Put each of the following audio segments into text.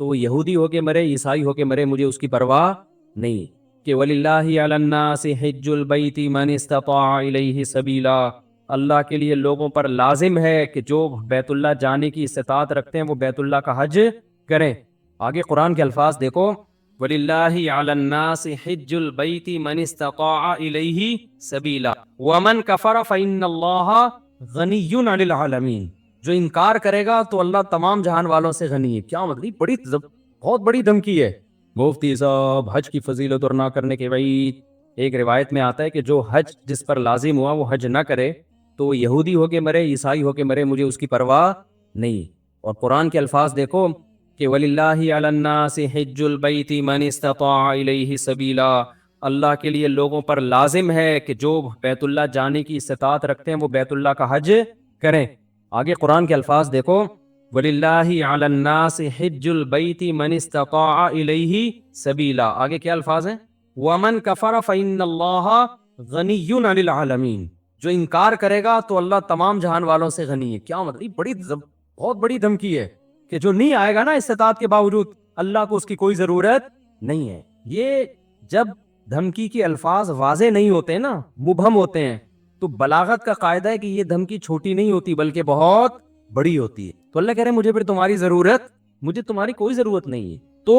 تو وہ یہودی ہو کے مرے، عیسائی ہو کے مرے، مجھے اس کی پرواہ نہیں. کہ وَلِلَّهِ عَلَى النَّاسِ حِجُّ الْبَيْتِ مَنِ اسْتَطَاعَ إِلَيْهِ سَبِيلًا، اللہ کے لیے لوگوں پر لازم ہے کہ جو بیت اللہ جانے کی استطاعت رکھتے ہیں وہ بیت اللہ کا حج کریں. آگے قرآن کے الفاظ دیکھو، وَلِلَّهِ عَلَى النَّاسِ حِجُّ الْبَيْتِ مَنِ اسْتَطَاعَ إِلَيْهِ سَبِيلًا وَمَنْ كَفَرَ فَإِنَّ اللَّهَ غَنِيٌّ عَنِ الْعَالَمِينَ. جو انکار کرے گا تو اللہ تمام جہان والوں سے غنی ہے. کیا مطلب؟ بہت بڑی دھمکی ہے. مفتی صاحب حج کی فضیلت اور نہ کرنے کے وعید. ایک روایت میں آتا ہے کہ جو حج جس پر لازم ہوا وہ حج نہ کرے تو وہ یہودی ہو کے مرے، عیسائی ہو کے مرے، مجھے اس کی پرواہ نہیں. اور قرآن کے الفاظ دیکھو کہ وَلِلَّهِ عَلَى النَّاسِ حِجُّ الْبَيْتِ مَنِ اسْتَطَاعَ إِلَيْهِ سَبِيلًا، اللہ کے لیے لوگوں پر لازم ہے کہ جو بیت اللہ جانے کی استطاعت رکھتے ہیں وہ بیت اللہ کا حج کریں. آگے قرآن کے الفاظ دیکھو، وَلِلَّهِ عَلَى النَّاسِ حِجُّ الْبَيْتِ مَنِ اسْتَطَاعَ إِلَيْهِ سَبِيلًا. آگے کیا الفاظ ہیں؟ وَمَنْ كَفَرَ فَإِنَّ اللَّهَ غَنِيٌّ عَنِ الْعَالَمِينَ. جو انکار کرے گا تو اللہ تمام جہان والوں سے غنی ہے. کیا مطلب؟ بہت بڑی دھمکی ہے کہ جو نہیں آئے گا نا استطاعت کے باوجود، اللہ کو اس کی کوئی ضرورت نہیں ہے. یہ جب دھمکی کے الفاظ واضح نہیں ہوتے نا، مبہم ہوتے ہیں، تو بلاغت کا قاعدہ ہے کہ یہ دھمکی چھوٹی نہیں ہوتی بلکہ بہت بڑی ہوتی ہے. تو اللہ کہہ رہے ہیں مجھے پھر تمہاری ضرورت، مجھے تمہاری کوئی ضرورت نہیں ہے. تو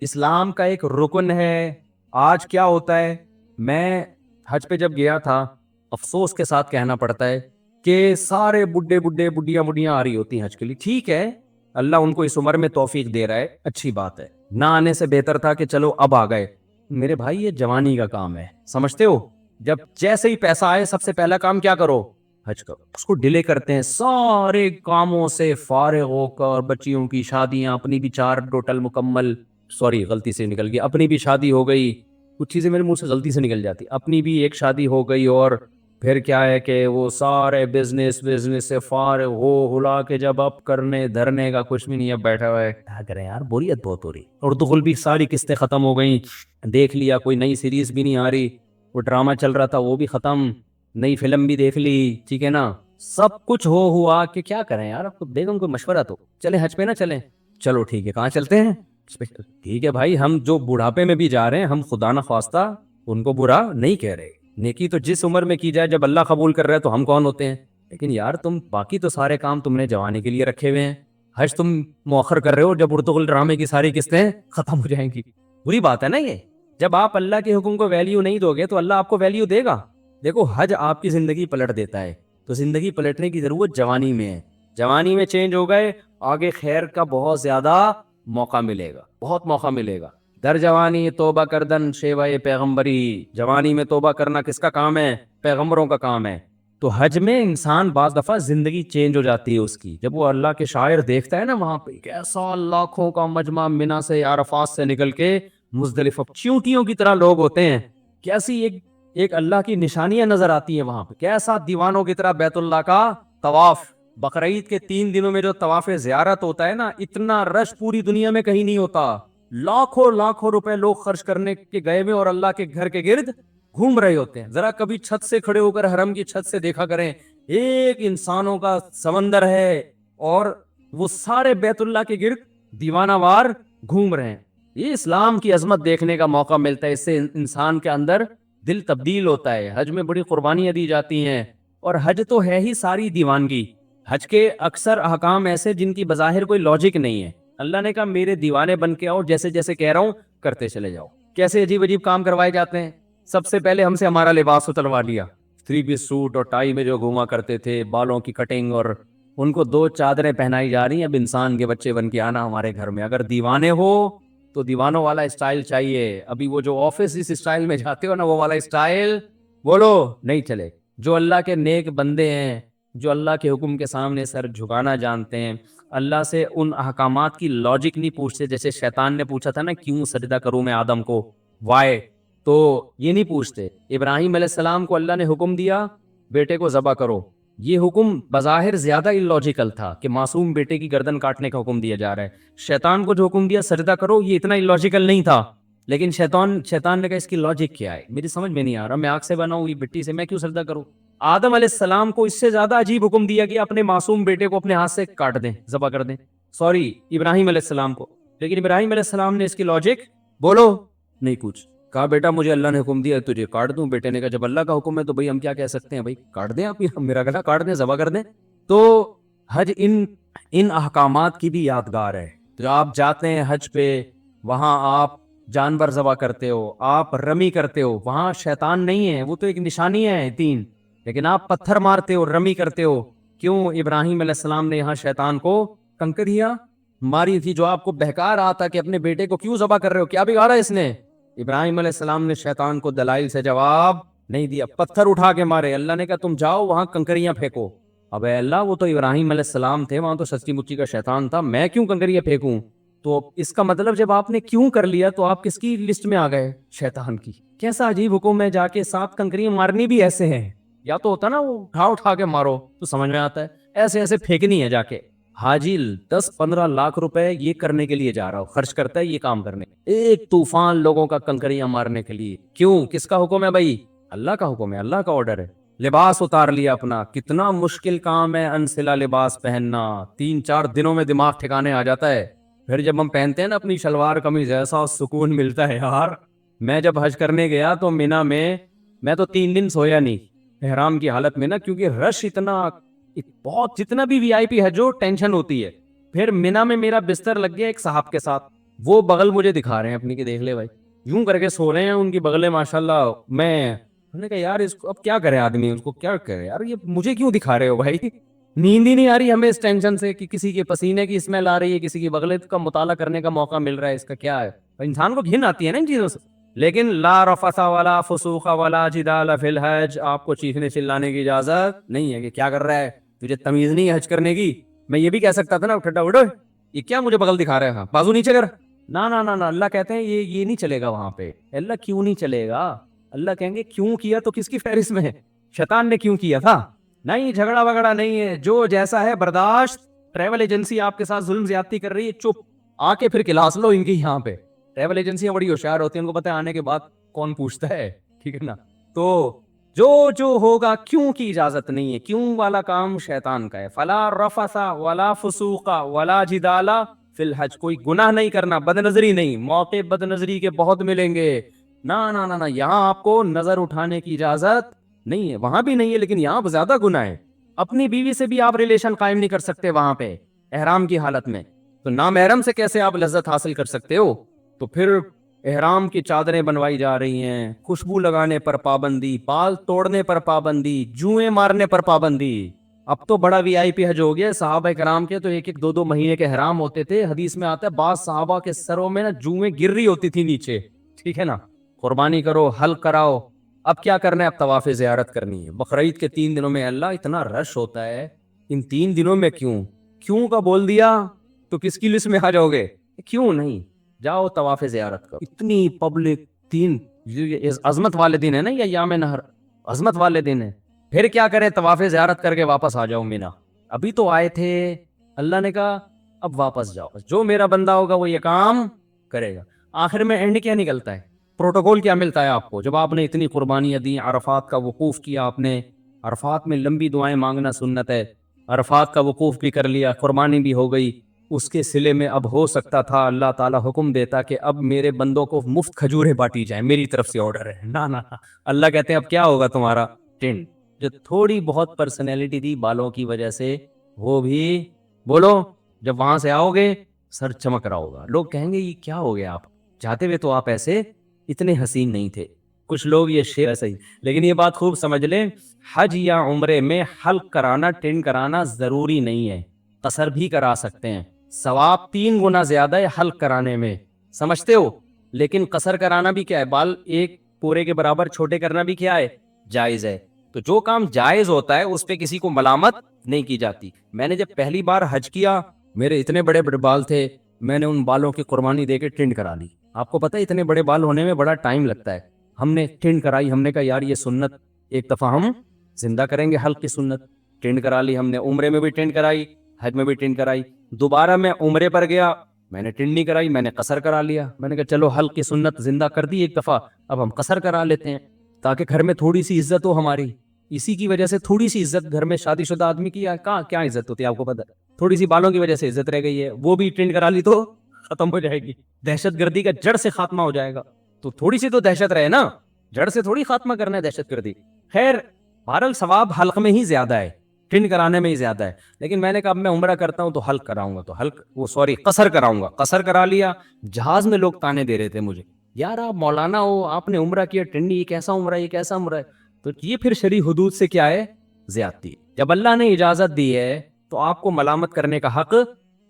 اسلام کا ایک رکن ہے. آج کیا ہوتا ہے، میں حج پہ جب گیا تھا، افسوس کے ساتھ کہنا پڑتا ہے کہ سارے بڈھیاں آ رہی ہوتی ہیں حج کے لیے. ٹھیک ہے، اللہ ان کو اس عمر میں توفیق دے رہا ہے، اچھی بات ہے. نہ آنے سے بہتر تھا کہ چلو اب آ گئے. میرے بھائی یہ جوانی کا کام ہے، سمجھتے ہو؟ جب جیسے ہی پیسہ آئے سب سے پہلا کام کیا کرو؟ حج کرو. اس کو ڈیلے کرتے ہیں، سارے کاموں سے فارغ ہو کر، بچیوں کی شادیاں، اپنی بھی 4 ٹوٹل مکمل، سوری غلطی سے نکل گئی، اپنی بھی شادی ہو گئی. کچھ چیزیں میرے منہ سے غلطی سے نکل جاتی. اپنی بھی ایک شادی ہو گئی، اور پھر کیا ہے کہ وہ سارے بزنس سے فارغ ہو ہلا کے جب اب کرنے دھرنے کا کچھ بھی نہیں، اب بیٹھا ہوا ہے. کیا کریں یار، بوریت بہت ہو رہی. اور دخل بھی ساری قسطیں ختم ہو گئیں، دیکھ لیا کوئی نئی سیریز بھی نہیں آ رہی، وہ ڈرامہ چل رہا تھا وہ بھی ختم، نئی فلم بھی دیکھ لی. ٹھیک ہے نا، سب کچھ ہوا کہ کیا کریں یار. اب تو بیگم کو مشورہ تو چلیں حج پہ نہ چلیں. چلو ٹھیک ہے، کہاں چلتے ہیں؟ ٹھیک ہے بھائی، ہم جو بڑھاپے میں بھی جا رہے ہیں، ہم خدا نہ خواستہ ان کو برا نہیں کہہ رہے. نیکی تو جس عمر میں کی جائے، جب اللہ قبول کر رہا ہے تو ہم کون ہوتے ہیں. لیکن یار تم باقی تو سارے کام تم نے جوانی کے لیے رکھے ہوئے ہیں، حج تم مؤخر کر رہے ہو جب ارطغرل ڈرامے کی ساری قسطیں ختم ہو جائیں گی. بری بات ہے نا یہ. جب آپ اللہ کے حکم کو ویلیو نہیں دو گے تو اللہ آپ کو ویلیو دے گا. دیکھو حج آپ کی زندگی پلٹ دیتا ہے، تو زندگی پلٹنے کی ضرورت جوانی میں ہے. جوانی میں چینج ہو گئے، آگے خیر کا بہت زیادہ موقع ملے گا، بہت موقع ملے گا. در جوانی توبہ کردن شیوائے پیغمبری. جوانی میں توبہ کرنا کس کا کام ہے؟ پیغمبروں کا کام ہے. تو حج میں انسان بعض دفعہ زندگی چینج ہو جاتی ہے اس کی. جب وہ اللہ کے شاعر دیکھتا ہے نا، وہاں پہ کیسا لاکھوں کا مجمع منا سے، عرفات سے نکل کے مزدلفہ، چیونٹیوں کی طرح لوگ ہوتے ہیں. کیسی ایک اللہ کی نشانیاں نظر آتی ہیں وہاں پہ. کیسا دیوانوں کی طرح بیت اللہ کا طواف. بقرعید کے 3 دنوں میں جو طواف زیارت ہوتا ہے نا، اتنا رش پوری دنیا میں کہیں نہیں ہوتا. لاکھوں روپے لوگ خرچ کرنے کے گئے ہوئے اور اللہ کے گھر کے گرد گھوم رہے ہوتے ہیں. ذرا کبھی چھت سے کھڑے ہو کر حرم کی چھت سے دیکھا کریں، ایک انسانوں کا سمندر ہے اور وہ سارے بیت اللہ کے گرد دیوانہ وار گھوم رہے ہیں. یہ اسلام کی عظمت دیکھنے کا موقع ملتا ہے. اس سے انسان کے اندر دل تبدیل ہوتا ہے. حج میں بڑی قربانیاں دی جاتی ہیں، اور حج تو ہے ہی ساری دیوانگی. حج کے اکثر احکام ایسے جن کی بظاہر کوئی لاجک نہیں ہے. اللہ نے کہا میرے دیوانے بن کے آؤ، جیسے جیسے کہہ رہا ہوں کرتے چلے جاؤ. کیسے عجیب عجیب کام کروائے جاتے ہیں. سب سے پہلے ہم سے ہمارا لباس اتروا لیا. 3 پیس سوٹ اور ٹائی میں جو گھوما کرتے تھے، بالوں کی کٹنگ، اور ان کو 2 چادریں پہنائی جا رہی ہیں. اب انسان کے بچے بن کے آنا ہمارے گھر میں. اگر دیوانے ہو تو دیوانوں والا اسٹائل چاہیے. ابھی وہ جو آفس اس اسٹائل میں جاتے ہو نا، وہ والا اسٹائل بولو نہیں چلے. جو اللہ کے نیک بندے ہیں، جو اللہ کے حکم کے سامنے سر جھکانا جانتے ہیں، اللہ سے ان احکامات کی لاجک نہیں پوچھتے. جیسے شیطان نے پوچھا تھا نا، کیوں سجدہ کروں میں آدم کو، وائے، تو یہ نہیں پوچھتے. ابراہیم علیہ السلام کو اللہ نے حکم دیا بیٹے کو ذبح کرو. یہ حکم بظاہر زیادہ اللاجیکل تھا کہ معصوم بیٹے کی گردن کاٹنے کا حکم دیا جا رہا ہے. شیطان کو جو حکم دیا سجدہ کرو، یہ اتنا اللاجیکل نہیں تھا. لیکن شیطان نے کہا اس کی لاجک کیا ہے، میری سمجھ میں نہیں آ رہا. میں آگ سے بنا ہوں، یہ مٹی سے، میں کیوں سجدہ کروں. آدم علیہ السلام کو اس سے زیادہ عجیب حکم دیا کہ اپنے معصوم بیٹے کو اپنے ہاتھ سے کاٹ دیں، ذبح کر دیں. سوری، ابراہیم علیہ السلام کو. لیکن ابراہیم علیہ السلام نے اس کی لاجک بولو نہیں پوچھ، کہا بیٹا مجھے اللہ نے حکم دیا تجھے کاٹ دوں. بیٹے نے کہا جب اللہ کا حکم ہے تو بھائی ہم کیا کہہ سکتے ہیں، بھائی کاٹ دیں آپ، میرا گلا کاٹ دیں، ذبح کر دیں. تو حج ان احکامات کی بھی یادگار ہے. تو آپ جاتے ہیں حج پہ، وہاں آپ جانور ذبح کرتے ہو، آپ رمی کرتے ہو، وہاں شیطان نہیں ہے، وہ تو ایک نشانی ہے تین، لیکن آپ پتھر مارتے ہو، رمی کرتے ہو. کیوں؟ ابراہیم علیہ السلام نے یہاں شیطان کو کنکریاں ماری تھی جو آپ کو بہکا رہا تھا کہ اپنے بیٹے کو کیوں ذبح کر رہے ہو، کیا بگاڑا اس نے. ابراہیم علیہ السلام نے شیطان کو دلائل سے جواب نہیں دیا، پتھر اٹھا کے مارے. اللہ نے کہا تم جاؤ وہاں کنکریاں پھینکو. اب اے اللہ وہ تو ابراہیم علیہ السلام تھے، وہاں تو سچی مچی کا شیطان تھا، میں کیوں کنکریاں پھینکوں. تو اس کا مطلب جب آپ نے کیوں کر لیا تو آپ کس کی لسٹ میں آ گئے؟ شیطان کی. کیسا عجیب حکم ہے، جا کے 7 کنکریاں مارنی بھی ایسے ہیں. یا تو ہوتا نا وہ اٹھا کے مارو تو سمجھ میں آتا ہے، ایسے ایسے پھینکنی ہے جا کے. حاجی 10-15 لاکھ روپے یہ کرنے کے لیے جا رہا ہو، خرچ کرتا ہے یہ کام کرنے، ایک طوفان لوگوں کا کنکریاں مارنے کے لیے. کیوں؟ کس کا حکم ہے بھائی؟ اللہ کا حکم ہے، اللہ کا آرڈر ہے. لباس اتار لیا اپنا، کتنا مشکل کام ہے انسلا لباس پہننا، 3-4 دنوں میں دماغ ٹھکانے آ جاتا ہے. پھر جب ہم پہنتے ہیں نا اپنی شلوار قمیض، ایسا سکون ملتا ہے یار. میں جب حج کرنے گیا تو مینا میں تو 3 دن سویا نہیں احرام کی حالت میں نا، کیونکہ رش اتنا، بہت جتنا بھی وی آئی پی ہے جو ٹینشن ہوتی ہے. پھر مینا میں میرا بستر لگ گیا ایک صاحب کے ساتھ، وہ بغل مجھے دکھا رہے ہیں اپنی کہ دیکھ لے بھائی، یوں کر کے سو رہے ہیں ان کی بغلیں ماشاءاللہ. میں نے کہا یار اس کو اب کیا کرے آدمی، اس کو کیا کرے یار، یہ مجھے کیوں دکھا رہے ہو بھائی. نیند ہی نہیں آ رہی ہمیں اس ٹینشن سے کہ کسی کے پسینے کی اسمیل آ رہی ہے، کسی کی بغلیں کا مطالعہ کرنے کا موقع مل رہا ہے، اس کا کیا ہے. انسان کو گھن آتی ہے نا ان چیزوں سے. لیکن لا رفث ولا فسوق ولا جدال فی الحج، آپ کو چیخنے چلانے کی اجازت نہیں ہے کہ کیا کر رہا ہے، تجھے تمیز نہیں ہے حج کرنے کی. میں یہ بھی کہہ سکتا تھا نا ٹھڈا اڑو، یہ کیا مجھے بغل دکھا رہے ہیں، بازو نیچے کر. نہ اللہ کہتے ہیں یہ نہیں چلے گا وہاں پہ. اللہ کیوں نہیں چلے گا؟ اللہ کہیں گے کیوں کیا تو کس کی فہرست میں ہے؟ شیطان نے کیوں کیا تھا؟ نہیں جھگڑا وگڑا نہیں ہے، جو جیسا ہے برداشت. ٹریول ایجنسی آپ کے ساتھ ظلم زیادتی کر رہی ہے، چپ آ کے پھر کلاس لو ان کی. یہاں پہ ٹریول ایجنسیاں بڑی ہوشیار ہوتی ہیں، ان کو پتہ ہے آنے کے بعد کون پوچھتا ہے، ٹھیک ہے نا. تو جو ہوگا کیوں کی اجازت نہیں ہے، کیوں والا کام شیطان کا ہے. فلا رفث ولا فسوق ولا جدال فی الحج، کوئی گناہ نہیں کرنا، بد نظری نہیں. موقع بد نظری کے بہت ملیں گے. نہ یہاں آپ کو نظر اٹھانے کی اجازت نہیں ہے، وہاں بھی نہیں ہے، لیکن یہاں زیادہ گناہ ہے. اپنی بیوی سے بھی آپ ریلیشن قائم نہیں کر سکتے وہاں پہ احرام کی حالت میں، تو نامحرم سے کیسے آپ لذت حاصل کر سکتے ہو. تو پھر احرام کی چادریں بنوائی جا رہی ہیں، خوشبو لگانے پر پابندی، بال توڑنے پر پابندی، جوئیں مارنے پر پابندی. اب تو بڑا وی آئی پی حج ہو گیا. صحابہ کرام کے تو 1-2 مہینے کے احرام ہوتے تھے. حدیث میں آتا ہے بعض صحابہ کے سروں میں نا جوئیں گر رہی ہوتی تھی نیچے، ٹھیک ہے نا. قربانی کرو، حلق کراؤ. اب کیا کرنا ہے؟ اب طواف زیارت کرنی ہے. بقرعید کے 3 دنوں میں اللہ اتنا رش ہوتا ہے، ان 3 دنوں میں کیوں کا بول دیا تو کس کی لسٹ میں آ جاؤ گے؟ کیوں نہیں جاؤ طواف زیارت کرو. اتنی پبلک، 3 عظمت والے دن ہے نا، یہ ایام نہر عظمت والے دن ہے. پھر کیا کریں؟ طواف زیارت کر کے واپس آ جاؤ مینا. ابھی تو آئے تھے، اللہ نے کہا اب واپس جاؤ، جو میرا بندہ ہوگا وہ یہ کام کرے گا. آخر میں اینڈ کیا نکلتا ہے؟ پروٹوکول کیا ملتا ہے آپ کو؟ جب آپ نے اتنی قربانیاں دی، عرفات کا وقوف کیا آپ نے، عرفات میں لمبی دعائیں مانگنا سنت ہے، عرفات کا وقوف بھی کر لیا، قربانی بھی ہو گئی. اس کے صلے میں اب ہو سکتا تھا اللہ تعالیٰ حکم دیتا کہ اب میرے بندوں کو مفت کھجوریں بانٹی جائیں، میری طرف سے آرڈر ہے. نہ اللہ کہتے ہیں اب کیا ہوگا تمہارا ٹینٹ. جو تھوڑی بہت پرسنالٹی تھی بالوں کی وجہ سے، وہ بھی بولو جب وہاں سے آؤ گے سر چمک رہا ہوگا. لوگ کہیں گے یہ کیا ہو گیا، آپ جاتے ہوئے تو آپ ایسے اتنے حسین نہیں تھے. کچھ لوگ یہ شعر ایسا ہی، لیکن یہ بات خوب سمجھ لیں، حج یا عمرے میں حلق کرانا، ٹین کرانا ضروری نہیں ہے، قصر بھی کرا سکتے ہیں. ثواب 3 گنا زیادہ ہے حلق کرانے میں، سمجھتے ہو. لیکن قصر کرانا بھی کیا ہے، بال ایک پورے کے برابر چھوٹے کرنا بھی کیا ہے، جائز ہے. تو جو کام جائز ہوتا ہے اس پہ کسی کو ملامت نہیں کی جاتی. میں نے جب پہلی بار حج کیا، میرے اتنے بڑے بڑے بال تھے، میں نے ان بالوں کی قربانی دے کے ٹینڈ کرا لی. آپ کو پتہ ہے اتنے بڑے بال ہونے میں بڑا ٹائم لگتا ہے. ہم نے ٹینڈ کرائی، ہم نے کہا یار یہ سنت ایک دفعہ ہم زندہ کریں گے، حلق کی سنت. ٹینڈ کرا لی ہم نے، عمرے میں بھی ٹینڈ کرائی، حج میں بھی ٹینڈ کرائی. دوبارہ میں عمرے پر گیا، میں نے ٹینڈ نہیں کرائی، میں نے قصر کرا لیا. میں نے کہا چلو حلق کی سنت زندہ کر دی ایک دفعہ، اب ہم قصر کرا لیتے ہیں تاکہ گھر میں تھوڑی سی عزت ہو ہماری. اسی کی وجہ سے تھوڑی سی عزت گھر میں شادی شدہ آدمی کی کہاں کیا عزت ہوتی ہے آپ کو پتہ، تھوڑی سی بالوں کی وجہ سے عزت رہ گئی ہے. وہ بھی ٹینڈ کرا لی تو ختم ہو جائے گی, دہشت گردی کا جڑ سے خاتمہ ہو جائے گا. تو تھوڑی سی تو دہشت رہے نا, جڑ سے تھوڑی خاتمہ کرنا ہے دہشت گردی. خیر بہرحال ثواب حلق میں ہی زیادہ ہے, ٹنڈ کرانے میں ہی زیادہ ہے. لیکن میں نے کہا اب میں عمرہ کرتا ہوں تو حلق کراؤں گا, تو قصر کراؤں گا. قصر کرا لیا. جہاز میں لوگ تانے دے رہے تھے مجھے, یار آپ مولانا ہو, آپ نے عمرہ کیا ٹنڈی, یہ کیسا عمرہ ہے, یہ کیسا عمرہ ہے. تو یہ پھر شرعی حدود سے کیا ہے, زیادتی. جب اللہ نے اجازت دی ہے تو آپ کو ملامت کرنے کا حق.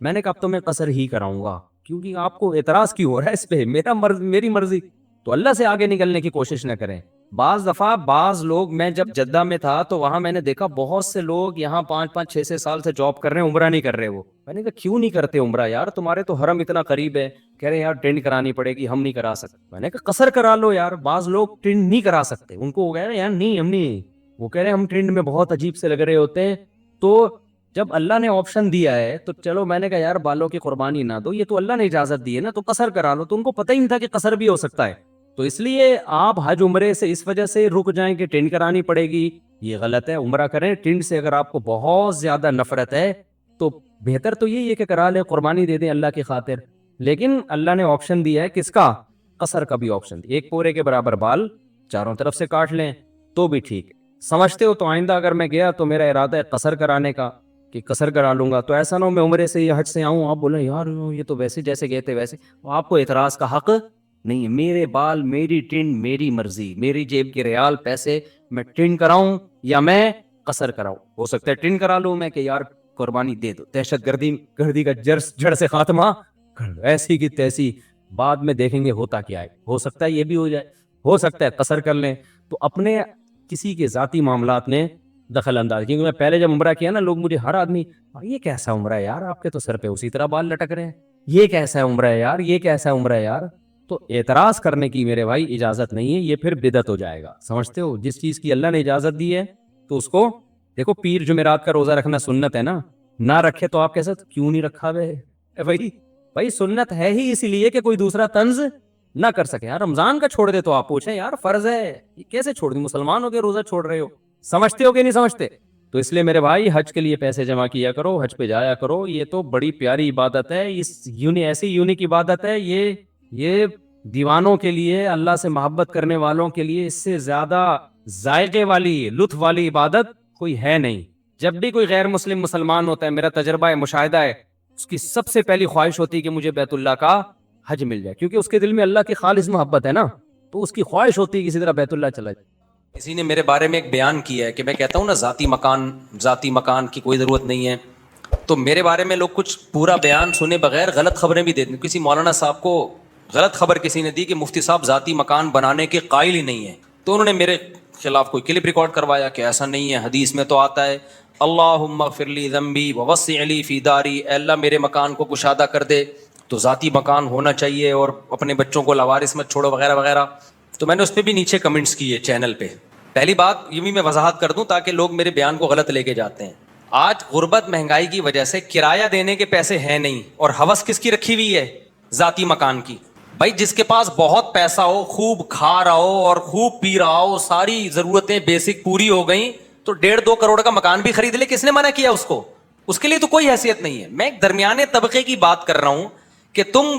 میں نے کہا اب تو میں قصر ہی کراؤں گا, کیونکہ آپ کو اعتراض کیوں ہو رہا ہے اس پہ, میری مرضی. تو اللہ سے آگے نکلنے کی کوشش نہ کریں. بعض دفعہ بعض لوگ, میں جب جدہ میں تھا تو وہاں میں نے دیکھا بہت سے لوگ یہاں 5-5 6 سال سے جاب کر رہے ہیں, عمرہ نہیں کر رہے. وہ میں نے کہا کیوں نہیں کرتے عمرہ یار, تمہارے تو حرم اتنا قریب ہے. کہہ رہے یار ٹینڈ کرانی پڑے گی, ہم نہیں کرا سکتے. میں نے کہا قصر کرا لو یار. بعض لوگ ٹینڈ نہیں کرا سکتے, ان کو ہو گیا یار نہیں ہم نہیں, وہ کہہ رہے ہیں ہم ٹینڈ میں بہت عجیب سے لگ رہے ہوتے ہیں. تو جب اللہ نے آپشن دیا ہے تو چلو, میں نے کہا یار بالوں کی قربانی نہ دو, یہ تو اللہ نے اجازت دی ہے نا, تو قصر کرا لو. تو ان کو پتہ ہی نہیں تھا کہ قصر بھی ہو سکتا ہے. تو اس لیے آپ حج عمرے سے اس وجہ سے رک جائیں کہ ٹینڈ کرانی پڑے گی, یہ غلط ہے. عمرہ کریں ٹینڈ سے. اگر آپ کو بہت زیادہ نفرت ہے تو بہتر تو یہی ہے کہ کرا لیں, قربانی دے دیں اللہ کی خاطر. لیکن اللہ نے آپشن دیا ہے کس کا, قصر کا بھی آپشن. ایک پورے کے برابر بال چاروں طرف سے کاٹ لیں تو بھی ٹھیک ہے. سمجھتے ہو تو آئندہ اگر میں گیا تو میرا ارادہ ہے قصر کرانے کا, کہ قصر کرا لوں گا. تو ایسا نہ ہو میں عمرے سے یا حج سے آؤں, آپ بولیں یار یہ تو ویسے جیسے گئے تھے ویسے. آپ کو اعتراض کا حق نہیں ہے. میرے بال, میری ٹنڈ, میری مرضی, میری جیب کے ریال پیسے, میں ٹنڈ کراؤں یا میں قصر کراؤں. ہو سکتا ہے ٹنڈ کرا لوں میں کہ یار قربانی دے دو, دہشت گردی کا جڑ سے خاتمہ کر دو. ایسی کی تیسی بعد میں دیکھیں گے ہوتا کیا ہے. ہو سکتا ہے یہ بھی ہو جائے, ہو سکتا ہے قصر کر لیں. تو اپنے کسی کے ذاتی معاملات میں دخل انداز, کیونکہ میں پہلے جب عمرہ کیا نا, لوگ مجھے ہر آدمی یہ کیسا عمرہ ہے یار, آپ کے تو سر پہ اسی طرح بال لٹک رہے ہیں, یہ کیسا عمرہ ہے یار, یہ کیسا عمرہ ہے یار. تو اعتراض کرنے کی میرے بھائی اجازت نہیں ہے, یہ پھر بدعت ہو جائے گا. سمجھتے ہو, جس چیز کی اللہ نے اجازت دی ہے تو اس کو دیکھو. پیر جمعرات کا روزہ رکھنا سنت ہے نا, نہ رکھے تو آپ کیسے کیوں نہیں رکھا بھائی سنت ہے ہی اسی لیے کہ کوئی دوسرا طنز نہ کر سکے. یار رمضان کا چھوڑ دے تو آپ پوچھیں یار فرض ہے, یہ کیسے چھوڑ دیں, مسلمان ہو کے روزہ چھوڑ رہے ہو. سمجھتے ہو کہ نہیں سمجھتے؟ تو اس لیے میرے بھائی حج کے لیے پیسے جمع کیا کرو, حج پہ جایا کرو. یہ تو بڑی پیاری عبادت ہے, ایسی یونیک عبادت ہے. یہ دیوانوں کے لیے, اللہ سے محبت کرنے والوں کے لیے اس سے زیادہ ذائقے والی, لطف والی عبادت کوئی ہے نہیں. جب بھی کوئی غیر مسلم مسلمان ہوتا ہے, میرا تجربہ ہے, مشاہدہ ہے, اس کی سب سے پہلی خواہش ہوتی ہے کہ مجھے بیت اللہ کا حج مل جائے, کیونکہ اس کے دل میں اللہ کی خالص محبت ہے نا, تو اس کی خواہش ہوتی ہے کسی طرح بیت اللہ چلا جائے. کسی نے میرے بارے میں ایک بیان کیا ہے کہ میں کہتا ہوں نا ذاتی مکان کی کوئی ضرورت نہیں ہے, تو میرے بارے میں لوگ کچھ پورا بیان سنے بغیر غلط خبریں بھی دیتے ہیں. کسی مولانا صاحب کو غلط خبر کسی نے دی کہ مفتی صاحب ذاتی مکان بنانے کے قائل ہی نہیں ہیں, تو انہوں نے میرے خلاف کوئی کلپ ریکارڈ کروایا کہ ایسا نہیں ہے, حدیث میں تو آتا ہے اللہم اغفر لی ذنبی ووسع لی فی داری, اے اللہ میرے مکان کو کشادہ کر دے, تو ذاتی مکان ہونا چاہیے اور اپنے بچوں کو لاوارث مت چھوڑو وغیرہ وغیرہ. تو میں نے اس پہ بھی نیچے کمنٹس کیے چینل پہ. پہلی بات یہ بھی میں وضاحت کر دوں تاکہ لوگ میرے بیان کو غلط لے کے جاتے ہیں. آج غربت مہنگائی کی وجہ سے کرایہ دینے کے پیسے ہیں نہیں, اور ہوس کس کی رکھی ہوئی ہے, ذاتی مکان کی. بھائی جس کے پاس بہت پیسہ ہو, خوب کھا رہا ہو اور خوب پی رہا ہو, ساری ضرورتیں بیسک پوری ہو گئیں, تو 1.5-2 کروڑ کا مکان بھی خرید لے, کس نے منع کیا اس کو؟ اس کے لیے تو کوئی حیثیت نہیں ہے. میں ایک درمیانے طبقے کی بات کر رہا ہوں کہ تم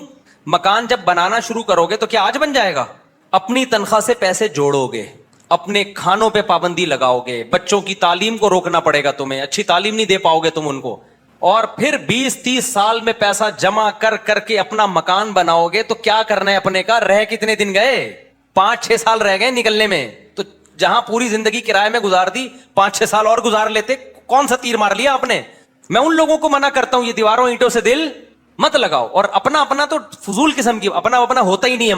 مکان جب بنانا شروع کرو گے تو کیا آج بن جائے گا؟ اپنی تنخواہ سے پیسے جوڑو گے, اپنے کھانوں پہ پابندی لگاؤ گے, بچوں کی تعلیم کو روکنا پڑے گا تمہیں, اچھی تعلیم نہیں دے پاؤ گے تم ان کو, اور پھر 20-30 سال میں پیسہ جمع کر کے اپنا مکان بناؤ گے. تو کیا کرنا ہے اپنے کا؟ رہ کتنے دن گئے؟ 5-6 سال رہ گئے نکلنے میں. تو جہاں پوری زندگی کرائے میں گزار دی, 5-6 سال اور گزار لیتے. کون سا تیر مار لیا آپ نے؟ میں ان لوگوں کو منع کرتا ہوں یہ دیواروں اینٹوں سے دل مت لگاؤ. اور اپنا تو فضول قسم کی اپنا ہوتا ہی نہیں ہے.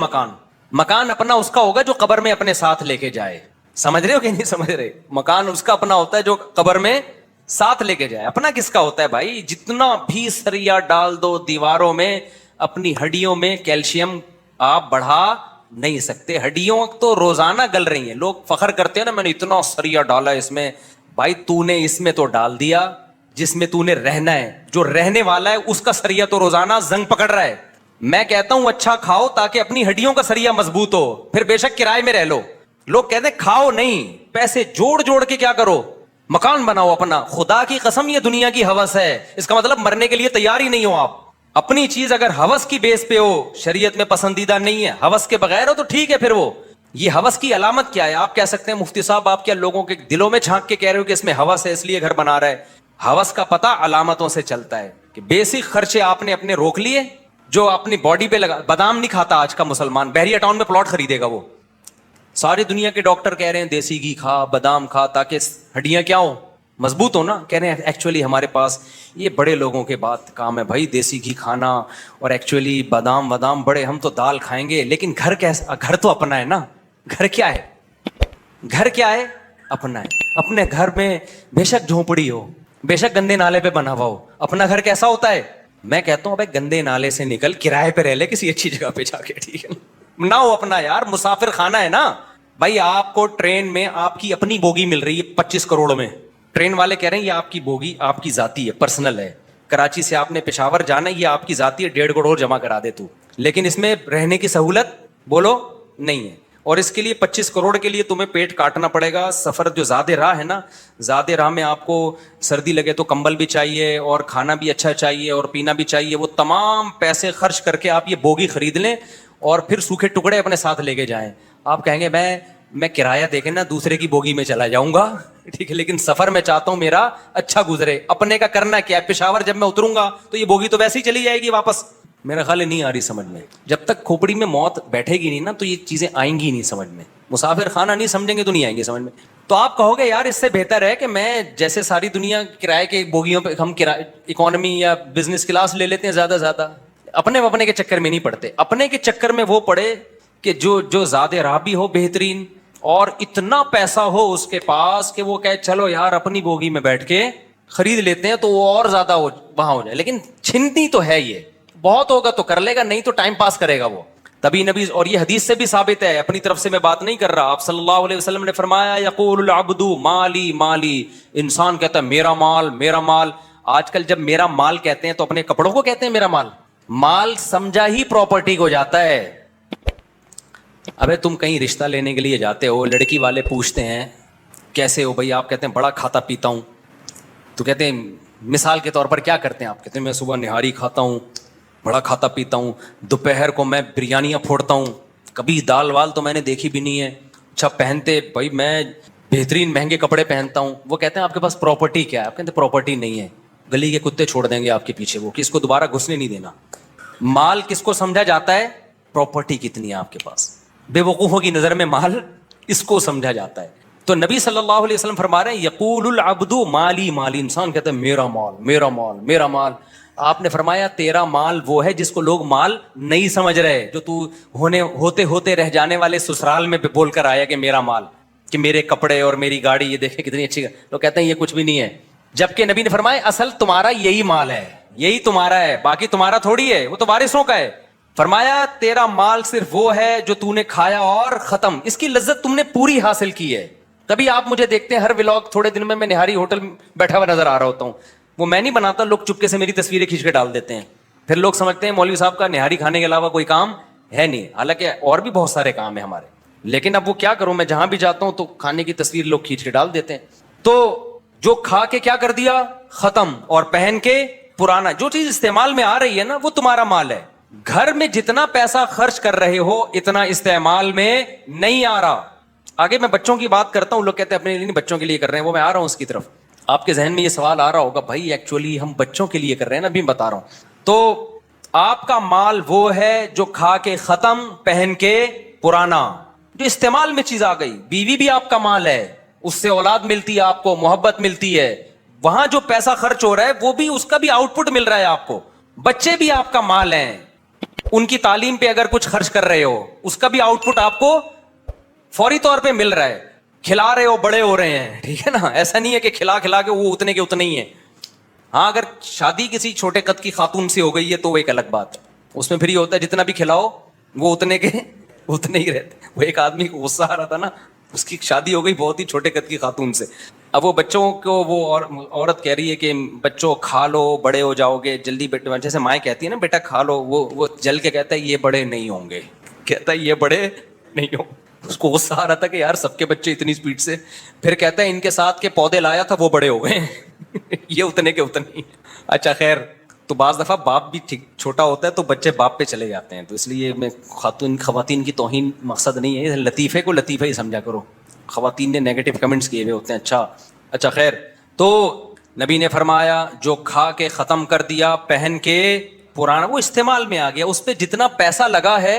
مکان اپنا اس کا ہوگا جو قبر میں اپنے ساتھ لے کے جائے. سمجھ رہے ہو کہ نہیں سمجھ رہے؟ مکان اس کا اپنا ہوتا ہے جو قبر میں ساتھ لے کے جائے. اپنا کس کا ہوتا ہے بھائی؟ جتنا بھی سریا ڈال دو دیواروں میں, اپنی ہڈیوں میں کیلشیم آپ بڑھا نہیں سکتے. ہڈیوں تو روزانہ گل رہی ہیں. لوگ فخر کرتے ہیں نا میں نے اتنا سریا ڈالا اس میں. بھائی تو نے اس میں تو ڈال دیا جس میں تو نے رہنا ہے. جو رہنے والا ہے اس کا سریا تو روزانہ زنگ پکڑ رہا ہے. میں کہتا ہوں اچھا کھاؤ تاکہ اپنی ہڈیوں کا سریا مضبوط ہو, پھر بے شک کرائے میں رہ لو. لوگ کہتے ہیں کھاؤ نہیں, پیسے جوڑ کے کیا کرو, مکان بناؤ اپنا. خدا کی قسم یہ دنیا کی ہوس ہے, اس کا مطلب مرنے کے لیے تیار ہی نہیں ہو آپ. اپنی چیز اگر ہوس کی بیس پہ ہو شریعت میں پسندیدہ نہیں ہے, ہوس کے بغیر ہو تو ٹھیک ہے, پھر وہ یہ ہوس کی علامت کیا ہے؟ آپ کہہ سکتے ہیں مفتی صاحب آپ کیا لوگوں کے دلوں میں جھانک کے کہہ رہے ہو کہ اس میں ہوس ہے اس لیے گھر بنا رہا ہے؟ ہوس کا پتہ علامتوں سے چلتا ہے کہ بیسک خرچے آپ نے اپنے روک لیے جو اپنی باڈی پہ لگا. بادام نہیں کھاتا آج کا مسلمان, بحریہ ٹاؤن میں پلاٹ خریدے گا وہ. ساری دنیا کے ڈاکٹر کہہ رہے ہیں دیسی گھی کھا, بادام کھا تاکہ ہڈیاں کیا ہو, مضبوط ہو نا. کہہ رہے ہیں ایکچولی ہمارے پاس یہ بڑے لوگوں کے بات کام ہے بھائی دیسی گھی کھانا, اور ایکچولی بادام بڑے, ہم تو دال کھائیں گے لیکن گھر کیسا, گھر تو اپنا ہے نا. گھر کیا ہے؟ گھر کیا ہے؟ اپنا ہے. اپنے گھر میں بے شک جھونپڑی ہو, بے شک گندے نالے پہ بنا ہوا ہو, اپنا گھر کیسا ہوتا ہے؟ میں کہتا ہوں بھائی گندے نالے سے نکل کرائے پہ رہ لے کسی اچھی جگہ پہ جا کے, ٹھیک ہے نہ ہو اپنا یار, مسافر خانہ ہے نا بھائی. آپ کو ٹرین میں آپ کی اپنی بوگی مل رہی ہے 25 کروڑ میں, ٹرین والے کہہ رہے ہیں یہ آپ کی بوگی آپ کی ذاتی ہے, پرسنل ہے. کراچی سے آپ نے پشاور جانا ہے, یہ آپ کی ذاتی ہے, 1.5 کروڑ جمع کرا دے تو, لیکن اس میں رہنے کی سہولت بولو نہیں ہے. اور اس کے لیے 25 کروڑ کے لیے تمہیں پیٹ کاٹنا پڑے گا. سفر جو زیادہ راہ ہے نا, زیادہ راہ میں آپ کو سردی لگے تو کمبل بھی چاہیے اور کھانا بھی اچھا چاہیے اور پینا بھی چاہیے. وہ تمام پیسے خرچ کر کے آپ یہ بوگی خرید لیں اور پھر سوکھے ٹکڑے اپنے ساتھ لے کے جائیں. آپ کہیں گے میں کرایہ دے کے نا دوسرے کی بوگی میں چلا جاؤں گا, ٹھیک ہے, لیکن سفر میں چاہتا ہوں میرا اچھا گزرے. اپنے کا کرنا کیا ہے؟ پشاور جب میں اتروں گا تو یہ بوگی تو ویسے ہی چلی جائے گی واپس. میرا خیال نہیں آ رہی سمجھ میں. جب تک کھوپڑی میں موت بیٹھے گی نہیں نا تو یہ چیزیں آئیں گی نہیں سمجھ میں. مسافر خانہ نہیں سمجھیں گے تو نہیں آئیں گے سمجھ میں. تو آپ کہو گے یار اس سے بہتر ہے کہ میں جیسے ساری دنیا کرائے کے بوگیوں پہ ہم اکانومی یا بزنس کلاس لے لیتے ہیں زیادہ. اپنے کے چکر میں نہیں پڑتے. اپنے کے چکر میں وہ پڑے کہ جو زیادہ راہ بھی ہو بہترین اور اتنا پیسہ ہو اس کے پاس کہ وہ کہے چلو یار اپنی بوگی میں بیٹھ کے خرید لیتے ہیں تو وہ اور زیادہ وہاں ہو جائے. لیکن چھنتی تو ہے, یہ بہت ہوگا تو کر لے گا, نہیں تو ٹائم پاس کرے گا وہ. تبھی نبی, اور یہ حدیث سے بھی ثابت ہے, اپنی طرف سے میں بات نہیں کر رہا, آپ صلی اللہ علیہ وسلم نے فرمایا یقول العبد مالی مالی, انسان کہتا ہے میرا مال میرا مال. آج کل جب میرا مال کہتے ہیں تو اپنے کپڑوں کو کہتے ہیں میرا مال. مال سمجھا ہی پراپرٹی کو جاتا ہے. ابے تم کہیں رشتہ لینے کے لیے جاتے ہو, لڑکی والے پوچھتے ہیں کیسے ہو بھائی, آپ کہتے ہیں بڑا کھاتا پیتا ہوں, تو کہتے ہیں مثال کے طور پر کیا کرتے ہیں آپ؟ کہتے ہیں میں صبح نہاری کھاتا ہوں, بڑا کھاتا پیتا ہوں, دوپہر کو میں بریانیاں پھوڑتا ہوں, کبھی دال وال تو میں نے دیکھی بھی نہیں ہے. اچھا پہنتے بھائی میں بہترین مہنگے کپڑے پہنتا ہوں. وہ کہتے ہیں آپ کے پاس پراپرٹی کیا ہے؟ آپ کہتے ہیں پراپرٹی نہیں ہے, گلی کے کتے چھوڑ دیں گے آپ کے پیچھے, وہ کس کو دوبارہ گھسنے نہیں دینا. مال کس کو سمجھا جاتا ہے؟ پراپرٹی کتنی ہے آپ کے پاس. بے وقوفوں کی نظر میں مال اس کو سمجھا جاتا ہے. تو نبی صلی اللہ علیہ وسلم فرما رہے ہیں یقول العبد مالی مالی, انسان کہتا ہے میرا مال میرا مال میرا مال. آپ نے فرمایا تیرا مال وہ ہے جس کو لوگ مال نہیں سمجھ رہے, جو تو ہوتے ہوتے رہ جانے والے سسرال میں بول کر آیا کہ میرا مال, کہ میرے کپڑے اور میری گاڑی یہ دیکھیں کتنی اچھی. لوگ کہتے ہیں یہ کچھ بھی نہیں ہے, جبکہ نبی نے فرمایا اصل تمہارا یہی مال ہے, یہی تمہارا ہے, باقی تمہارا تھوڑی ہے, وہ تو وارثوں کا ہے. فرمایا تیرا مال صرف وہ ہے جو تو نے کھایا اور ختم, اس کی لذت تم نے پوری حاصل کی ہے. تبھی آپ مجھے دیکھتے ہیں ہر ولاگ تھوڑے دن میں نہاری ہوٹل بیٹھا ہوا نظر آ رہا ہوتا ہوں. وہ میں نہیں بناتا, لوگ چپکے سے میری تصویریں کھینچ کے ڈال دیتے ہیں. پھر لوگ سمجھتے ہیں مولوی صاحب کا نہاری کھانے کے علاوہ کوئی کام ہے نہیں, حالانکہ اور بھی بہت سارے کام ہیں ہمارے. لیکن اب وہ کیا کروں, میں جہاں بھی جاتا ہوں تو کھانے کی تصویر لوگ کھینچ کے ڈال دیتے ہیں. تو جو کھا کے کیا کر دیا ختم, اور پہن کے پرانا. جو چیز استعمال میں آ رہی ہے نا وہ تمہارا مال ہے. گھر میں جتنا پیسہ خرچ کر رہے ہو اتنا استعمال میں نہیں آ رہا. آگے میں بچوں کی بات کرتا ہوں, لوگ کہتے ہیں اپنے لیے نہیں بچوں کے لیے کر رہے ہیں, وہ میں آ رہا ہوں اس کی طرف. آپ کے ذہن میں یہ سوال آ رہا ہوگا بھائی ایکچولی ہم بچوں کے لیے کر رہے ہیں نا, ابھی بتا رہا ہوں. تو آپ کا مال وہ ہے جو کھا کے ختم, پہن کے پرانا, جو استعمال میں چیز آ گئی. بیوی بھی آپ کا مال ہے, اس سے اولاد ملتی ہے آپ کو, محبت ملتی ہے. وہاں جو پیسہ خرچ ہو رہا ہے وہ بھی اس کا بھی آؤٹ پٹ مل رہا ہے آپ کو. بچے بھی آپ کا مال ہیں, ان کی تعلیم پہ اگر کچھ خرچ کر رہے ہو اس کا بھی آؤٹ پٹ آپ کو فوری طور پہ مل رہا ہے. کھلا رہے ہو بڑے ہو رہے ہیں, ٹھیک ہے نا. ایسا نہیں ہے کہ کھلا کے وہ اتنے کے اتنے ہی ہیں. ہاں اگر شادی کسی چھوٹے قد کی خاتون سے ہو گئی ہے تو وہ ایک الگ بات ہے, اس میں پھر یہ ہوتا ہے جتنا بھی کھلاؤ وہ اتنے کے اتنے ہی رہتے. وہ ایک آدمی کو غصہ آ رہا تھا نا, اس کی شادی ہو گئی بہت ہی چھوٹے قد کی خاتون سے. اب وہ بچوں کو وہ عورت کہہ رہی ہے کہ بچوں کھا لو بڑے ہو جاؤ گے جلدی, بیٹے جیسے مائیں کہتی ہے نا بیٹا کھا لو, وہ جل کے کہتا ہے یہ بڑے نہیں ہوں گے, کہتا ہے یہ بڑے نہیں ہوں. اس کو غصہ آ رہا تھا کہ یار سب کے بچے اتنی اسپیڈ سے. پھر کہتا ہے ان کے ساتھ کے پودے لایا تھا وہ بڑے ہو گئے یہ اتنے کے اتنے. اچھا خیر, تو بعض دفعہ باپ بھی ٹھیک چھوٹا ہوتا ہے تو بچے باپ پہ چلے جاتے ہیں. تو اس لیے میں خواتین کی توہین مقصد نہیں ہے, لطیفے کو لطیفہ ہی سمجھا کرو. خواتین نے نیگیٹو کمنٹس کیے ہوئے ہوتے ہیں. اچھا خیر. تو نبی نے فرمایا جو کھا کے ختم کر دیا پہن کے پرانا, وہ استعمال میں آ گیا, اس پہ جتنا پیسہ لگا ہے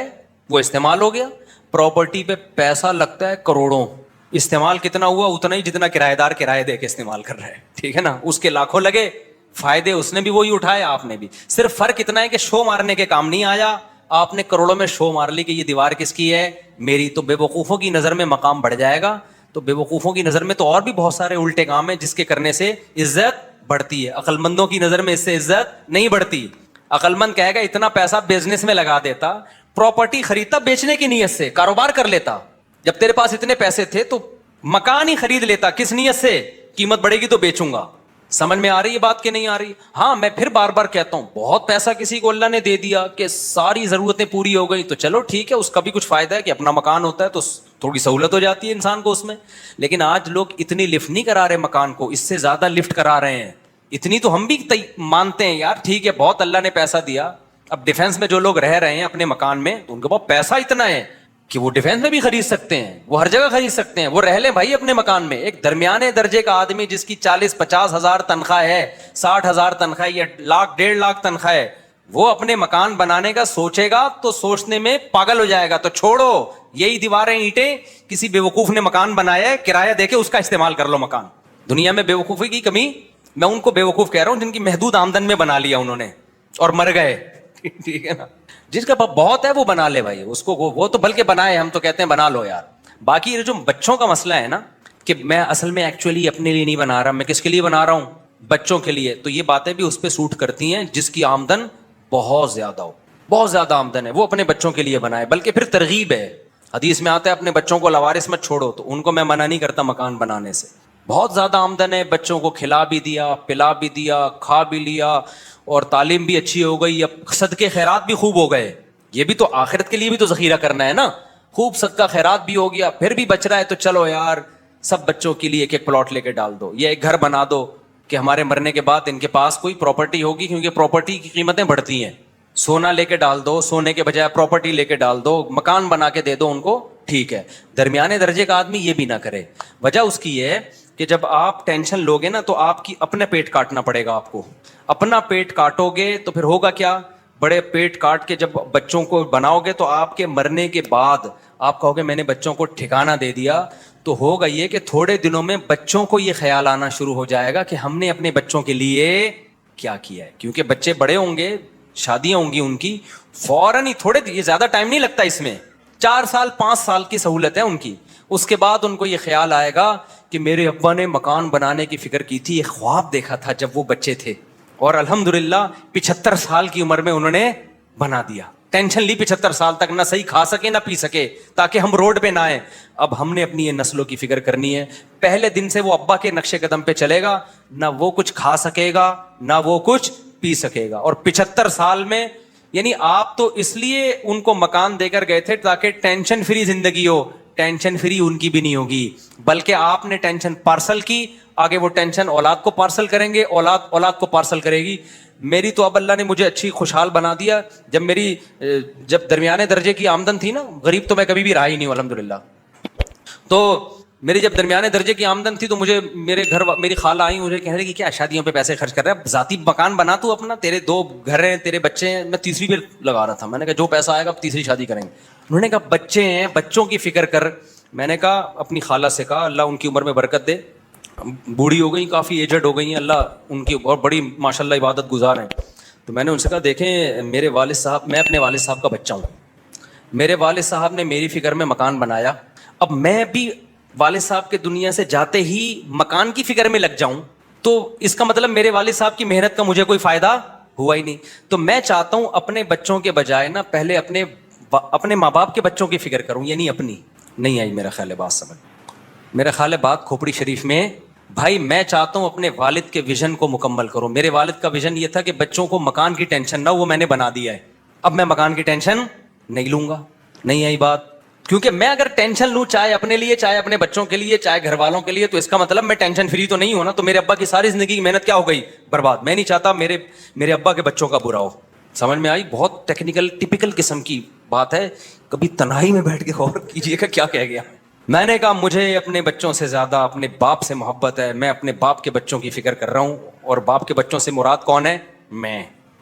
وہ استعمال ہو گیا. پراپرٹی پہ پیسہ لگتا ہے کروڑوں, استعمال کتنا ہوا اتنا ہی جتنا کرایہ دار کرایہ دے کے استعمال کر رہا ہے, ٹھیک ہے نا. اس کے لاکھوں لگے, فائدے اس نے بھی وہی اٹھائے, آپ نے بھی. صرف فرق اتنا ہے کہ شو مارنے کے کام نہیں آیا, آپ نے کروڑوں میں شو مار لی کہ یہ دیوار کس کی ہے, میری. تو بے وقوفوں کی نظر میں مقام بڑھ جائے گا. تو بے وقوفوں کی نظر میں تو اور بھی بہت سارے الٹے کام ہیں جس کے کرنے سے عزت بڑھتی ہے. عقل مندوں کی نظر میں اس سے عزت نہیں بڑھتی. عقل مند کہے گا اتنا پیسہ بزنس میں لگا دیتا, پراپرٹی خریدتا بیچنے کی نیت سے, کاروبار کر لیتا. جب تیرے پاس اتنے پیسے تھے تو مکان ہی خرید لیتا, کس نیت سے, قیمت بڑھے گی تو بیچوں گا. سمجھ میں آ رہی ہے بات کہ نہیں آ رہی؟ ہاں میں پھر بار بار کہتا ہوں, بہت پیسہ کسی کو اللہ نے دے دیا کہ ساری ضرورتیں پوری ہو گئی تو چلو ٹھیک ہے, اس کا بھی کچھ فائدہ ہے کہ اپنا مکان ہوتا ہے تو تھوڑی سہولت ہو جاتی ہے انسان کو اس میں. لیکن آج لوگ اتنی لفٹ نہیں کرا رہے مکان کو, اس سے زیادہ لفٹ کرا رہے ہیں. اتنی تو ہم بھی مانتے ہیں یار, ٹھیک ہے بہت اللہ نے پیسہ دیا. اب ڈیفینس میں جو لوگ رہ رہے ہیں اپنے مکان میں, تو ان کے پاس پیسہ اتنا ہے کہ وہ ڈیفینس میں بھی خرید سکتے ہیں, وہ ہر جگہ خرید سکتے ہیں, وہ رہ لیں بھائی اپنے مکان میں. ایک درمیانے درجے کا آدمی جس کی 40-50 ہزار تنخواہ ہے, 60 ہزار تنخواہ یا 1.5 لاکھ تنخواہ ہے, وہ اپنے مکان بنانے کا سوچے گا تو سوچنے میں پاگل ہو جائے گا. تو چھوڑو, یہی دیواریں اینٹیں کسی بیوقوف نے مکان بنایا ہے, کرایہ دے کے اس کا استعمال کر لو مکان. دنیا میں بیوقوفی کی کمی, میں ان کو بیوقوف کہہ رہا ہوں جن کی محدود آمدن میں بنا لیا انہوں نے اور مر گئے, ٹھیک ہے نا. جس کا بہت ہے وہ بنا لے بھائی, اس کو وہ تو بلکہ بنائے, ہم تو کہتے ہیں بنا لو یار. باقی یہ جو بچوں کا مسئلہ ہے نا کہ میں اصل میں ایکچولی اپنے لیے نہیں بنا رہا, میں کس کے لیے بنا رہا ہوں, بچوں کے لیے. تو یہ باتیں بھی اس پہ سوٹ کرتی ہیں جس کی آمدن بہت زیادہ ہو, بہت زیادہ آمدن ہے, وہ اپنے بچوں کے لیے بنائے. بلکہ پھر ترغیب ہے, حدیث میں آتا ہے اپنے بچوں کو لوارث مت چھوڑو, تو ان کو میں منع نہیں کرتا مکان بنانے سے. بہت زیادہ آمدن ہے, بچوں کو کھلا بھی دیا, پلا بھی دیا, کھا بھی لیا, اور تعلیم بھی اچھی ہو گئی, اب صدقے خیرات بھی خوب ہو گئے. یہ بھی تو آخرت کے لیے بھی تو ذخیرہ کرنا ہے نا. خوب صدقہ خیرات بھی ہو گیا, پھر بھی بچ رہا ہے تو چلو یار سب بچوں کے لیے ایک ایک پلاٹ لے کے ڈال دو, یا ایک گھر بنا دو کہ ہمارے مرنے کے بعد ان کے پاس کوئی پراپرٹی ہوگی, کیونکہ پراپرٹی کی قیمتیں بڑھتی ہیں. سونا لے کے ڈال دو, سونے کے بجائے پراپرٹی لے کے ڈال دو, مکان بنا کے دے دو ان کو, ٹھیک ہے. درمیانے درجے کا آدمی یہ بھی نہ کرے. وجہ اس کی یہ ہے کہ جب آپ ٹینشن لوگے نا تو آپ کی اپنا پیٹ کاٹنا پڑے گا. آپ کو اپنا پیٹ کاٹو گے تو پھر ہوگا کیا, بڑے پیٹ کاٹ کے جب بچوں کو بناؤ گے تو آپ کے مرنے کے بعد آپ کہو گے میں نے بچوں کو ٹھکانہ دے دیا, تو ہوگا یہ کہ تھوڑے دنوں میں بچوں کو یہ خیال آنا شروع ہو جائے گا کہ ہم نے اپنے بچوں کے لیے کیا کیا ہے. کیونکہ بچے بڑے ہوں گے, شادیاں ہوں گی ان کی, فوراً ہی تھوڑے, یہ زیادہ ٹائم نہیں لگتا اس میں, 4 سال 5 سال کی سہولت ہے ان کی. اس کے بعد ان کو یہ خیال آئے گا کہ میرے ابا نے مکان بنانے کی فکر کی تھی, ایک خواب دیکھا تھا جب وہ بچے تھے, اور الحمدللہ 75 سال کی عمر میں انہوں نے بنا دیا. ٹینشن لی 75 سال تک, نہ صحیح کھا سکے نہ پی سکے, تاکہ ہم روڈ پہ نہ آئیں. اب ہم نے اپنی یہ نسلوں کی فکر کرنی ہے. پہلے دن سے وہ ابا کے نقش قدم پہ چلے گا, نہ وہ کچھ کھا سکے گا نہ وہ کچھ پی سکے گا. اور 75 سال میں, یعنی آپ تو اس لیے ان کو مکان دے کر گئے تھے تاکہ ٹینشن فری زندگی ہو. ٹینشن فری ان کی بھی نہیں ہوگی, بلکہ آپ نے ٹینشن پارسل کی, آگے وہ ٹینشن اولاد کو پارسل کریں گے, اولاد کو پارسل کرے گی. میری تو اب اللہ نے مجھے اچھی خوشحال بنا دیا. جب درمیانے درجے کی آمدن تھی نا, غریب تو میں کبھی بھی رہا ہی نہیں الحمدللہ, تو میری جب درمیانے درجے کی آمدن تھی تو مجھے میرے گھر میری خالہ آئی, مجھے کہہ رہی کہ کیا شادیوں پہ پیسے خرچ کر رہا ہے, ذاتی مکان بنا تو اپنا, تیرے 2 گھر ہیں, تیرے بچے ہیں. میں تیسری پہ لگا رہا تھا, میں نے کہا جو پیسہ آئے گا اب تیسری شادی کریں گے. انہوں نے کہا بچے ہیں, بچوں کی فکر کر. میں نے کہا اپنی خالہ سے کہا اللہ ان کی عمر میں برکت دے, بوڑھی ہو گئی, کافی ایجڈ ہو گئی ہیں, اللہ ان کی اور بڑی ماشاءاللہ عبادت گزار ہیں. تو میں نے ان سے کہا دیکھیں میرے والد صاحب, میں اپنے والد صاحب کا بچہ ہوں, میرے والد صاحب نے میری فکر میں مکان بنایا, اب میں بھی والد صاحب کے دنیا سے جاتے ہی مکان کی فکر میں لگ جاؤں تو اس کا مطلب میرے والد صاحب کی محنت کا مجھے کوئی فائدہ ہوا ہی نہیں. تو میں چاہتا ہوں اپنے بچوں کے بجائے نا پہلے اپنے ماں باپ کے بچوں کی فکر کروں, یعنی اپنی. نہیں آئی میرا خیال ہے بات سمجھ, میرا خیال ہے بات کھوپڑی شریف میں. بھائی میں چاہتا ہوں اپنے والد کے ویژن کو مکمل کروں. میرے والد کا ویژن یہ تھا کہ بچوں کو مکان کی ٹینشن نہ, وہ میں نے بنا دیا ہے. اب میں مکان کی ٹینشن نہیں لوں گا. نہیں آئی بات, کیونکہ میں اگر ٹینشن لوں چاہے اپنے لیے چاہے اپنے بچوں کے لیے چاہے گھر والوں کے لیے تو اس کا مطلب میں ٹینشن فری تو نہیں ہوں نا. تو میرے ابا کی ساری زندگی کی محنت کیا ہو گئی؟ برباد. میں نہیں چاہتا میرے ابا کے بچوں کا برا ہو. سمجھ میں آئی؟ بہت ٹیکنیکل ٹپیکل قسم کی بات ہے, کبھی تنہائی میں بیٹھ کے غور کیجیے گا کیا کہہ گیا. میں نے کہا مجھے اپنے بچوں سے زیادہ اپنے باپ سے محبت ہے, میں اپنے باپ کے بچوں کی فکر کر رہا ہوں, اور باپ کے بچوں سے مراد کون ہے؟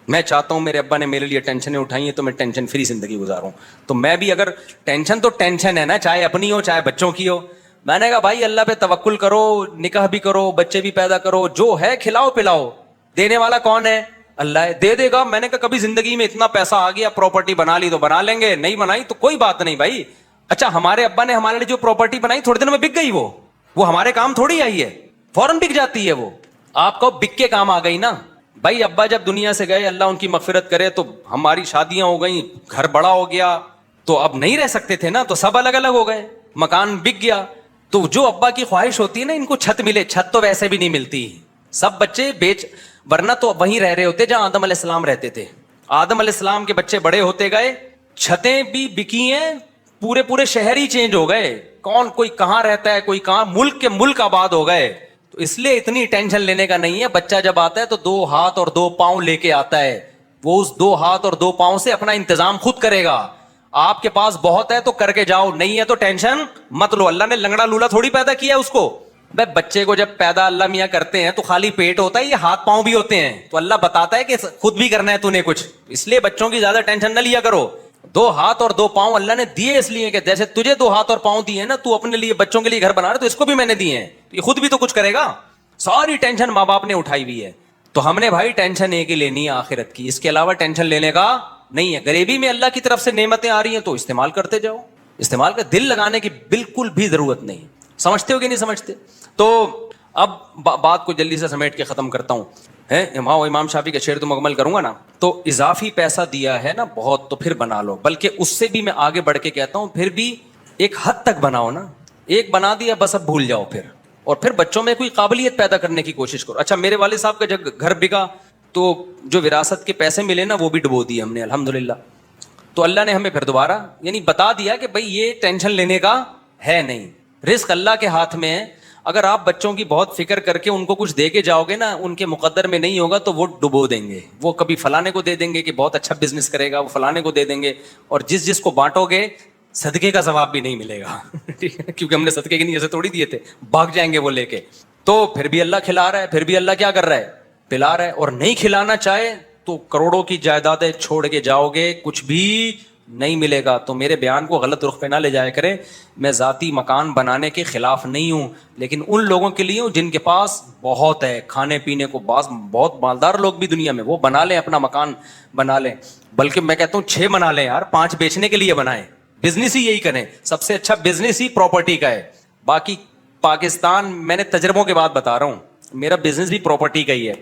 میں چاہتا ہوں میرے ابا نے میرے لیے ٹینشنیں اٹھائی ہیں تو میں ٹینشن فری زندگی گزاروں. تو میں بھی اگر ٹینشن تو ٹینشن ہے نا, چاہے اپنی ہو چاہے بچوں کی ہو. میں نے کہا بھائی اللہ پہ توکل کرو, نکاح بھی کرو, بچے بھی پیدا کرو, جو ہے کھلاؤ پلاؤ, دینے والا کون ہے؟ اللہ ہے, دے دے گا. میں نے کہا کبھی زندگی میں اتنا پیسہ آ گیا پراپرٹی بنا لی تو بنا لیں گے, نہیں بنائی تو کوئی بات نہیں بھائی. اچھا ہمارے ابا نے ہمارے لیے جو پراپرٹی بنائی تھوڑے دنوں میں بک گئی, وہ ہمارے کام تھوڑی آئی ہے, فوراً بک جاتی ہے. وہ آپ کو بک کے کام آ گئی نا بھائی. ابا جب دنیا سے گئے, اللہ ان کی مغفرت کرے, تو ہماری شادیاں ہو گئیں, گھر بڑا ہو گیا, تو اب نہیں رہ سکتے تھے نا, تو سب الگ الگ ہو گئے, مکان بک گیا. تو جو ابا کی خواہش ہوتی ہے نا ان کو چھت ملے, چھت تو ویسے بھی نہیں ملتی, سب بچے بیچ, ورنہ تو وہیں رہ رہے ہوتے جہاں آدم علیہ السلام رہتے تھے. آدم علیہ السلام کے بچے بڑے ہوتے گئے, چھتیں بھی بکی ہیں, پورے شہر ہی چینج ہو گئے, کون کوئی کہاں رہتا ہے کوئی کہاں, ملک کے ملک آباد ہو گئے. تو اس لیے اتنی ٹینشن لینے کا نہیں ہے. بچہ جب آتا ہے تو 2 ہاتھ اور 2 پاؤں لے کے آتا ہے, وہ اس 2 ہاتھ اور 2 پاؤں سے اپنا انتظام خود کرے گا. آپ کے پاس بہت ہے تو کر کے جاؤ, نہیں ہے تو ٹینشن مت لو. اللہ نے لنگڑا لولا تھوڑی پیدا کیا اس کو. بھائی بچے کو جب پیدا اللہ میاں کرتے ہیں تو خالی پیٹ ہوتا ہے, یہ ہاتھ پاؤں بھی ہوتے ہیں, تو اللہ بتاتا ہے کہ خود بھی کرنا ہے تو نے کچھ. اس لیے بچوں کی زیادہ ٹینشن نہ لیا کرو. 2 ہاتھ اور 2 پاؤں اللہ نے دیے اس لیے کہ جیسے تجھے 2 ہاتھ اور پاؤں دیے نا, تو اپنے لیے بچوں کے لیے گھر بنا رہے, تو اس کو بھی میں نے دیے ہیں, یہ خود بھی تو کچھ کرے گا. ساری ٹینشن ماں باپ نے اٹھائی ہوئی ہے. تو ہم نے بھائی ٹینشن ایک ہی لینی ہے آخرت کی, اس کے علاوہ ٹینشن لینے کا نہیں ہے. غریبی میں اللہ کی طرف سے نعمتیں آ رہی ہیں تو استعمال کرتے جاؤ, استعمال کر, دل لگانے کی بالکل بھی ضرورت نہیں. سمجھتے ہو کہ نہیں سمجھتے؟ تو اب بات کو جلدی سے سمیٹ کے ختم کرتا ہوں. امام شافعی کا شعر تو مکمل کروں گا نا. تو اضافی پیسہ دیا ہے نا بہت تو پھر بنا لو, بلکہ اس سے بھی میں آگے بڑھ کے کہتا ہوں پھر بھی ایک حد تک بناؤ نا. ایک بنا دیا بس اب بھول جاؤ پھر, اور پھر بچوں میں کوئی قابلیت پیدا کرنے کی کوشش کرو. اچھا میرے والد صاحب کا جب گھر بکا تو جو وراثت کے پیسے ملے نا وہ بھی ڈبو دیے ہم نے الحمدللہ. تو اللہ نے ہمیں پھر دوبارہ یعنی بتا دیا کہ بھائی یہ ٹینشن لینے کا ہے نہیں, رزق اللہ کے ہاتھ میں ہے. اگر آپ بچوں کی بہت فکر کر کے ان کو کچھ دے کے جاؤ گے نا, ان کے مقدر میں نہیں ہوگا تو وہ ڈبو دیں گے. وہ کبھی فلانے کو دے دیں گے کہ بہت اچھا بزنس کرے گا, وہ فلانے کو دے دیں گے, اور جس کو بانٹو گے صدقے کا ثواب بھی نہیں ملے گا. ٹھیک ہے, کیونکہ ہم نے صدقے کے نہیں ایسے تھوڑی دیے تھے, بھاگ جائیں گے وہ لے کے. تو پھر بھی اللہ کھلا رہا ہے, پھر بھی اللہ کیا کر رہا ہے, پلا رہا ہے. اور نہیں کھلانا چاہے تو کروڑوں کی جائیدادیں چھوڑ کے جاؤ گے, کچھ بھی نہیں ملے گا. تو میرے بیان کو غلط رخ پہ نہ لے جایا کریں. میں ذاتی مکان بنانے کے خلاف نہیں ہوں, لیکن ان لوگوں کے لیے ہوں جن کے پاس بہت ہے کھانے پینے کو. بہت مالدار لوگ بھی دنیا میں, وہ بنا لیں اپنا مکان بنا لیں. بلکہ میں کہتا ہوں 6 بنا لیں یار, 5 بیچنے کے لیے بنائیں. بزنس ہی یہی کریں, سب سے اچھا بزنس ہی پراپرٹی کا ہے. باقی پاکستان, میں نے تجربوں کے بعد بتا رہا ہوں, میرا بزنس بھی پراپرٹی کا ہی ہے.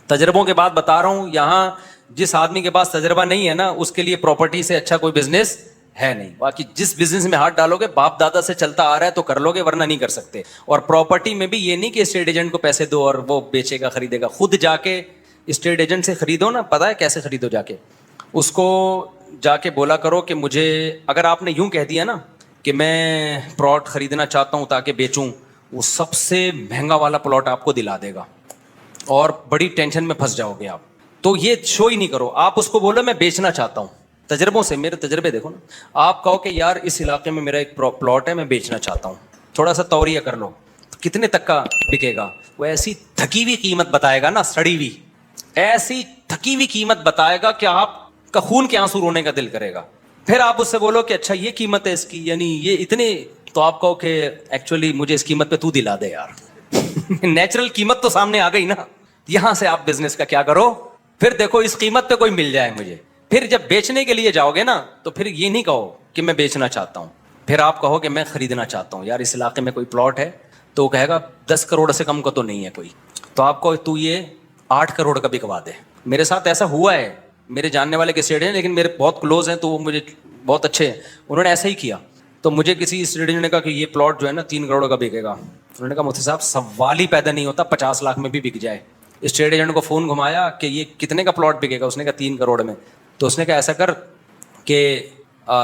تجربوں کے بعد بتا رہا ہوں, یہاں جس آدمی کے پاس تجربہ نہیں ہے نا اس کے لیے پراپرٹی سے اچھا کوئی بزنس ہے نہیں. باقی جس بزنس میں ہاتھ ڈالو گے باپ دادا سے چلتا آ رہا ہے تو کر لو گے, ورنہ نہیں کر سکتے. اور پراپرٹی میں بھی یہ نہیں کہ اسٹیٹ ایجنٹ کو پیسے دو اور وہ بیچے گا خریدے گا. خود جا کے اسٹیٹ ایجنٹ سے خریدو نا, پتا ہے کیسے خریدو, جا کے اس کو جا کے بولا کرو کہ مجھے, اگر آپ نے یوں کہہ دیا نا کہ میں پلاٹ خریدنا چاہتا ہوں تاکہ بیچوں, وہ سب سے مہنگا والا پلاٹ آپ کو دلا دے گا اور بڑی ٹینشن میں پھنس جاؤ گے آپ. تو یہ شو ہی نہیں کرو, آپ اس کو بولو میں بیچنا چاہتا ہوں. تجربوں سے, میرے تجربے دیکھو نا, آپ کہو کہ یار اس علاقے میں میرا ایک پلاٹ ہے میں بیچنا چاہتا ہوں, تھوڑا سا توریہ کر لو, کتنے تک کا بکے گا. وہ ایسی تھکی ہوئی قیمت بتائے گا نا, سڑی ہوئی ایسی تھکی ہوئی قیمت بتائے گا کہ آپ کا خون کے آنسو رونے کا دل کرے گا. پھر آپ اس سے بولو کہ اچھا یہ قیمت ہے اس کی, یعنی یہ اتنے, تو آپ کہو کہ ایکچولی مجھے اس قیمت پہ تو دلا دے یار. نیچرل قیمت تو سامنے آ گئی نا. یہاں سے آپ بزنس کا کیا کرو, پھر دیکھو اس قیمت پہ کوئی مل جائے مجھے. پھر جب بیچنے کے لیے جاؤ گے نا تو پھر یہ نہیں کہو کہ میں بیچنا چاہتا ہوں, پھر آپ کہو کہ میں خریدنا چاہتا ہوں. یار اس علاقے میں کوئی پلاٹ ہے, تو وہ کہے گا 10 کروڑ سے کم کا تو نہیں ہے کوئی, تو آپ کو تو یہ 8 کروڑ کا بکوا دے. میرے ساتھ ایسا ہوا ہے, میرے جاننے والے کے اسٹیٹ ہیں لیکن میرے بہت کلوز ہیں تو وہ مجھے بہت اچھے ہیں, انہوں نے ایسا ہی کیا. تو مجھے کسی اسٹیٹ نے کہا کہ یہ پلاٹ جو ہے نا 3 کروڑ کا بکے گا. انہوں نے کہا مفتی صاحب سوال ہی پیدا نہیں ہوتا, 50 لاکھ میں بھی بک جائے. اسٹیٹ ایجنٹ کو فون گھمایا کہ یہ کتنے کا پلاٹ بکے گا, اس نے کہا 3 کروڑ میں. تو اس نے کہا ایسا کر کہ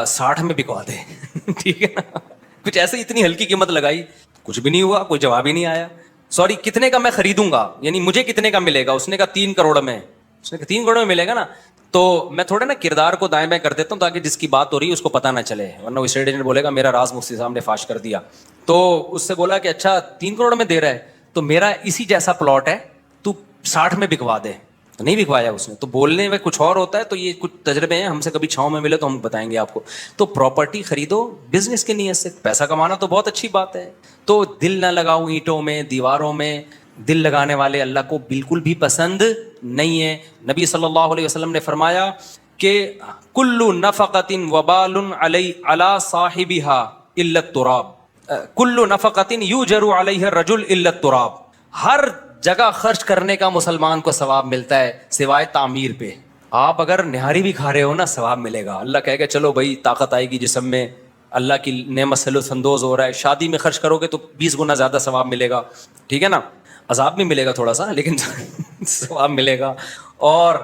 60 میں بکوا دے. ٹھیک ہے نا, کچھ ایسے اتنی ہلکی قیمت لگائی, کچھ بھی نہیں ہوا, کوئی جواب ہی نہیں آیا. سوری, کتنے کا میں خریدوں گا, یعنی مجھے کتنے کا ملے گا؟ اس نے کہا 3 کروڑ میں. اس نے کہا 3 کروڑ میں ملے گا نا. تو میں تھوڑا نا کردار کو دائیں بائیں کر دیتا ہوں تاکہ جس کی بات ہو رہی ہے اس کو پتہ نہ چلے, ورنہ وہ اسٹیٹ ایجنٹ بولے گا میرا راز مفتی صاحب نے فاش کر دیا. تو اس سے بولا کہ اچھا 3 کروڑ میں دے رہا ہے, تو میرا اسی جیسا پلاٹ ہے, تو 60 میں بکوا دے. نہیں بکوایا اس نے. تو بولنے میں کچھ اور ہوتا ہے, تو یہ کچھ تجربے ہیں, ہم سے کبھی چھاؤں میں ملے تو ہم بتائیں گے آپ کو. تو پراپرٹی خریدو بزنس کی نیت سے, پیسہ کمانا تو بہت اچھی بات ہے. تو دل نہ لگاؤ اینٹوں میں, دیواروں میں. دل لگانے والے اللہ کو بالکل بھی پسند نہیں ہے. نبی صلی اللہ علیہ وسلم نے فرمایا کہ کل نفقۃ وبال علی صاحبها الا التراب, کل نفقۃ یؤجر علیہ الرجل الا التراب. ہر جگہ خرچ کرنے کا مسلمان کو ثواب ملتا ہے سوائے تعمیر پہ. آپ اگر نہاری بھی کھا رہے ہو نا, ثواب ملے گا. اللہ کہے گا چلو بھائی طاقت آئے گی جسم میں, اللہ کی نعمت سے لطف اندوز ہو رہا ہے. شادی میں خرچ کرو گے تو 20 گنا زیادہ ثواب ملے گا, ٹھیک ہے نا. عذاب بھی ملے گا تھوڑا سا, لیکن ثواب ملے گا. اور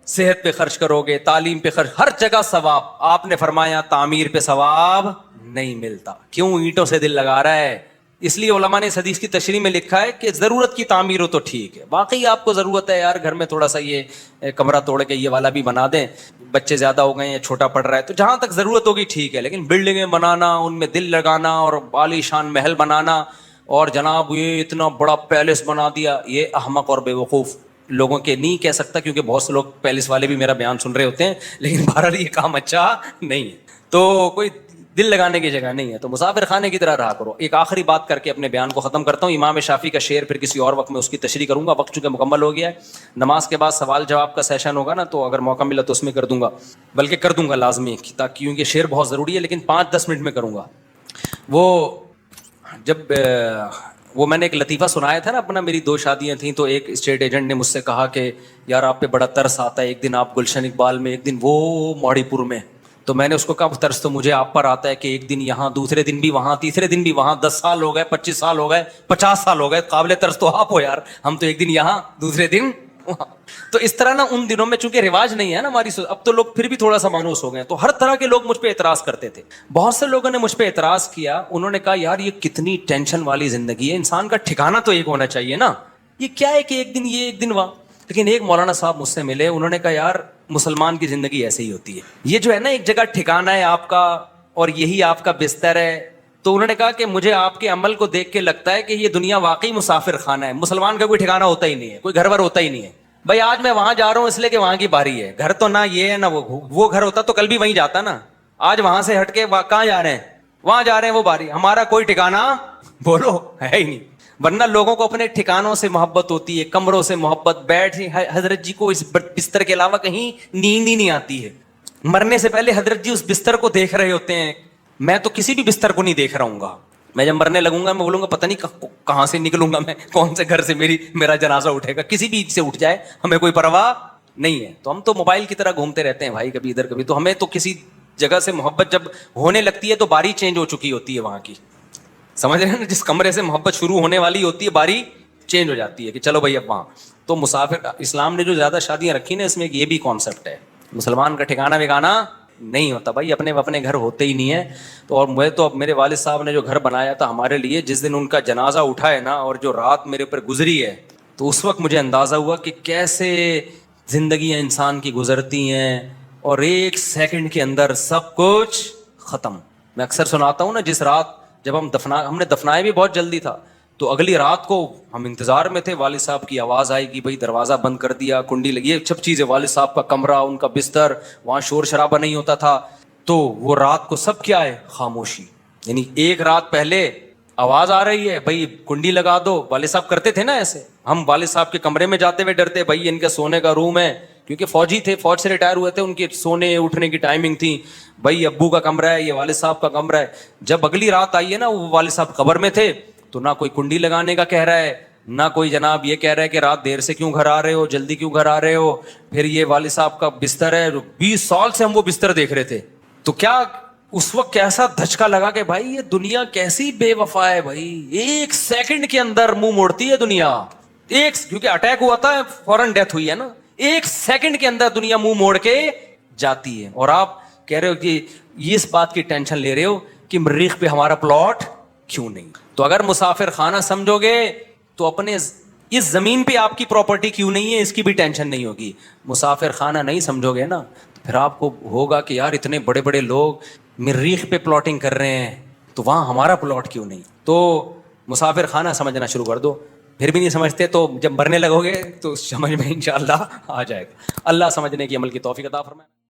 صحت پہ خرچ کرو گے, تعلیم پہ خرچ, ہر جگہ ثواب. آپ نے فرمایا تعمیر پہ ثواب نہیں ملتا. کیوں؟ اینٹوں سے دل لگا رہا ہے. اس لیے علماء نے اس حدیث کی تشریح میں لکھا ہے کہ ضرورت کی تعمیر ہو تو ٹھیک ہے. واقعی آپ کو ضرورت ہے یار گھر میں تھوڑا سا یہ کمرہ توڑ کے یہ والا بھی بنا دیں, بچے زیادہ ہو گئے ہیں, چھوٹا پڑ رہا ہے, تو جہاں تک ضرورت ہوگی ٹھیک ہے. لیکن بلڈنگیں بنانا, ان میں دل لگانا اور عالی شان محل بنانا, اور جناب یہ اتنا بڑا پیلس بنا دیا, یہ احمق اور بے وقوف لوگوں کے نہیں کہہ سکتا, کیونکہ بہت سے لوگ پیلس والے بھی میرا بیان سن رہے ہوتے ہیں, لیکن بہرحال یہ کام اچھا نہیں ہے. تو کوئی دل لگانے کی جگہ نہیں ہے. تو مسافر خانے کی طرح رہا کرو. ایک آخری بات کر کے اپنے بیان کو ختم کرتا ہوں. امام شافعی کا شعر پھر کسی اور وقت میں اس کی تشریح کروں گا, وقت چونکہ مکمل ہو گیا ہے. نماز کے بعد سوال جواب کا سیشن ہوگا نا, تو اگر موقع ملا تو اس میں کر دوں گا, بلکہ کر دوں گا لازمی, تاکہ کیونکہ شعر بہت ضروری ہے, لیکن 5-10 منٹ میں کروں گا. وہ میں نے ایک لطیفہ سنایا تھا نا اپنا, میری 2 شادیاں تھیں, تو ایک اسٹیٹ ایجنٹ نے مجھ سے کہا کہ یار آپ پہ بڑا ترس آتا ہے, ایک دن آپ گلشن اقبال میں, ایک دن وہ موڑی پور میں. تو میں نے اس کو کہا ترس تو مجھے آپ پر آتا ہے کہ ایک دن یہاں, دوسرے دن بھی وہاں, تیسرے دن بھی وہاں. 10 سال ہو گئے, 25 سال ہو گئے, 50 سال ہو گئے, قابل ترس تو آپ ہو یار. ہم تو ایک دن یہاں, دوسرے دن وہاں. تو اس طرح نا ان دنوں میں چونکہ رواج نہیں ہے نا ہماری, اب تو لوگ پھر بھی تھوڑا سا مانوس ہو گئے, تو ہر طرح کے لوگ مجھ پہ اعتراض کرتے تھے. بہت سے لوگوں نے مجھ پہ اعتراض کیا, انہوں نے کہا یار یہ کتنی ٹینشن والی زندگی ہے, انسان کا ٹھکانہ تو ایک ہونا چاہیے نا, یہ کیا ہے کہ ایک دن یہ ایک دن وہاں. لیکن ایک مولانا صاحب مجھ سے ملے, انہوں نے کہا یار مسلمان کی زندگی ایسے ہی ہوتی ہے, یہ جو ہے نا ایک جگہ ٹھکانہ ہے آپ کا اور یہی آپ کا بستر ہے. تو انہوں نے کہا کہ مجھے آپ کے عمل کو دیکھ کے لگتا ہے کہ یہ دنیا واقعی مسافر خانہ ہے. مسلمان کا کوئی ٹھکانہ ہوتا ہی نہیں ہے, کوئی گھر ور ہوتا ہی نہیں ہے. بھائی آج میں وہاں جا رہا ہوں اس لیے کہ وہاں کی باری ہے, گھر تو نہ یہ ہے نہ وہ گھر ہوتا تو کل بھی وہیں جاتا نا. آج وہاں سے ہٹ کے کہاں جا رہے ہیں, وہاں جا رہے ہیں, وہ باری. ہمارا کوئی ٹھکانہ بولو ہے ہی نہیں. ورنہ لوگوں کو اپنے ٹھکانوں سے محبت ہوتی ہے, کمروں سے محبت. بیٹھ حضرت جی کو اس بستر کے علاوہ کہیں نیند ہی نہیں آتی ہے. مرنے سے پہلے حضرت جی اس بستر کو دیکھ رہے ہوتے ہیں. میں تو کسی بھی بستر کو نہیں دیکھ رہا ہوں گا. میں جب مرنے لگوں گا میں بولوں گا پتہ نہیں کہاں سے نکلوں گا میں, کون سے گھر سے میرا جنازہ اٹھے گا, کسی بھی سے اٹھ جائے, ہمیں کوئی پرواہ نہیں ہے. تو ہم تو موبائل کی طرح گھومتے رہتے ہیں بھائی, کبھی ادھر کبھی. تو ہمیں تو کسی جگہ سے محبت جب ہونے لگتی ہے تو باری چینج ہو چکی ہوتی ہے وہاں کی, سمجھ رہے ہیں نا. جس کمرے سے محبت شروع ہونے والی ہوتی ہے باری چینج ہو جاتی ہے کہ چلو بھائی اب وہاں. تو مسافر, اسلام نے جو زیادہ شادیاں رکھی نا اس میں یہ بھی کانسیپٹ ہے, مسلمان کا ٹھکانہ وکانہ نہیں ہوتا بھائی, اپنے گھر ہوتے ہی نہیں ہے. تو اور میں تو اب میرے والد صاحب نے جو گھر بنایا تھا ہمارے لیے, جس دن ان کا جنازہ اٹھا ہے نا اور جو رات میرے اوپر گزری ہے, تو اس وقت مجھے اندازہ ہوا کہ کیسے زندگیاں انسان کی گزرتی ہیں اور ایک سیکنڈ کے اندر سب کچھ ختم. میں اکثر سناتا ہوں نا, جس رات جب ہم نے دفنایا بھی بہت جلدی تھا, تو اگلی رات کو ہم انتظار میں تھے, والد صاحب کی آواز آئے گی, بھائی دروازہ بند کر دیا, کنڈی لگی, یہ سب چیزیں, والد صاحب کا کمرہ, ان کا بستر, وہاں شور شرابہ نہیں ہوتا تھا. تو وہ رات کو سب کیا ہے, خاموشی. یعنی ایک رات پہلے آواز آ رہی ہے, بھائی کنڈی لگا دو. والد صاحب کرتے تھے نا ایسے, ہم والد صاحب کے کمرے میں جاتے ہوئے ڈرتے, بھائی ان کا سونے کا روم ہے, کیونکہ فوجی تھے, فوج سے ریٹائر ہوئے تھے, ان کے سونے اٹھنے کی ٹائمنگ تھی. بھائی ابو کا کمرہ ہے, یہ والد صاحب کا کمرہ ہے. جب اگلی رات آئی ہے نا, وہ والد صاحب قبر میں تھے, تو نہ کوئی کنڈی لگانے کا کہہ رہا ہے, نہ کوئی جناب یہ کہہ رہا ہے کہ رات دیر سے کیوں گھر آ رہے ہو, جلدی کیوں گھر آ رہے ہو. پھر یہ والد صاحب کا بستر ہے, 20 سال سے ہم وہ بستر دیکھ رہے تھے. تو کیا اس وقت کیسا دھچکا لگا کہ بھائی یہ دنیا کیسی بے وفا ہے بھائی, ایک سیکنڈ کے اندر منہ موڑتی ہے دنیا. کیونکہ اٹیک ہوا تھا, فوراً ڈیتھ ہوئی ہے نا, ایک سیکنڈ کے اندر دنیا منہ موڑ کے جاتی ہے. اور آپ کہہ رہے ہو کہ یہ اس بات کی ٹینشن لے رہے ہو کہ مریخ پہ ہمارا پلاٹ کیوں نہیں. تو اگر مسافر خانہ سمجھو گے تو اپنے اس زمین پہ آپ کی پراپرٹی کیوں نہیں ہے اس کی بھی ٹینشن نہیں ہوگی. مسافر خانہ نہیں سمجھو گے نا تو پھر آپ کو ہوگا کہ یار اتنے بڑے بڑے لوگ مریخ پہ پلاٹنگ کر رہے ہیں تو وہاں ہمارا پلاٹ کیوں نہیں. تو مسافر خانہ سمجھنا شروع کر دو. پھر بھی نہیں سمجھتے تو جب مرنے لگو گے تو سمجھ میں انشاءاللہ آ جائے گا. اللہ سمجھنے کی عمل کی توفیق عطا فرمائے.